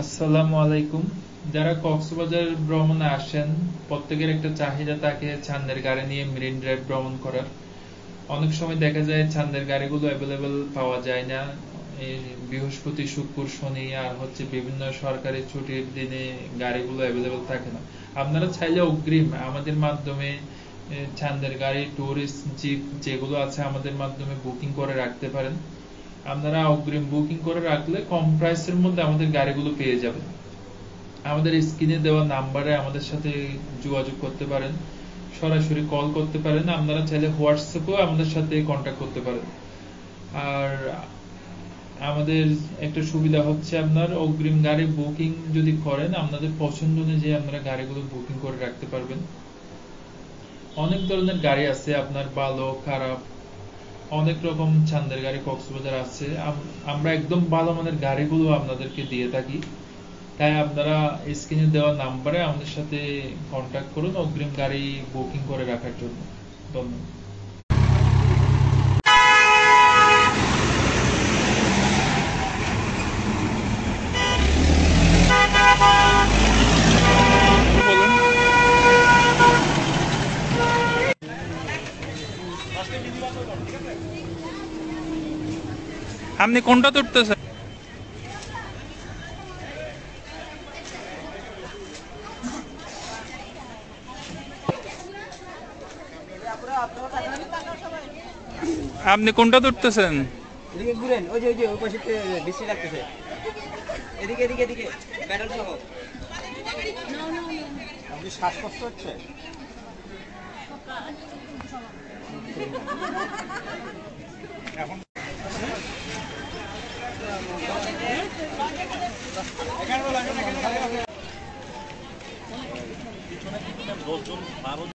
আসসালামু আলাইকুম। যারা কক্সবাজার ভ্রমণে আসেন প্রত্যেকের একটা চাহিদা থাকে ছান্দের গাড়ি নিয়ে মেরিন ড্রাইভ ভ্রমণ করার। অনেক সময় দেখা যায় ছান্দের গাড়িগুলো অ্যাভেলেবেল পাওয়া যায় না। এই বৃহস্পতি, শুক্র, শনি আর বিভিন্ন সরকারি ছুটির দিনে গাড়িগুলো অ্যাভেলেবেল থাকে না। আপনারা চাইলে অগ্রিম আমাদের মাধ্যমে ছান্দের গাড়ি, টুরিস্ট জিপ যেগুলো আছে আমাদের মাধ্যমে বুকিং করে রাখতে পারেন। আপনারা অগ্রিম বুকিং করে রাখলে কম প্রাইসের মধ্যে আমাদের গাড়িগুলো পেয়ে যাবেন। আমাদের স্ক্রিনে দেওয়া নাম্বারে আমাদের সাথে যোগাযোগ করতে পারেন, সরাসরি কল করতে পারেন, আপনারা চাইলে হোয়াটসঅ্যাপেও আমাদের সাথে কন্ট্যাক্ট করতে পারেন। আর আমাদের একটা সুবিধা হচ্ছে আপনার অগ্রিম গাড়ি বুকিং যদি করেন আপনাদের পছন্দ অনুযায়ী আপনারা গাড়িগুলো বুকিং করে রাখতে পারবেন। অনেক ধরনের গাড়ি আছে, আপনার ভালো খারাপ অনেক রকম ছান্দের গাড়ি কক্সবাজার আছে। আমরা একদম ভালো মানের গাড়িগুলো আপনাদেরকে দিয়ে থাকি। তাই আপনারা স্ক্রিনে দেওয়া নাম্বারে আমাদের সাথে কন্ট্যাক্ট করুন অগ্রিম গাড়ি বুকিং করে রাখার জন্য। ধন্যবাদ। বলুন। আপনি কোনটা তুলতেছেন? আপনি কোনটা তুলতেছেন? এদিকে ঘুরেন, ওই যে ওই পাশে বৃষ্টি লাগতেছে। এদিকে এদিকে এদিকে প্যাডেল সহ। আপনি শ্বাসকষ্ট হচ্ছে? এখন এখানে লাগে না, এখানে লাগে। পিছনে 10 জন 12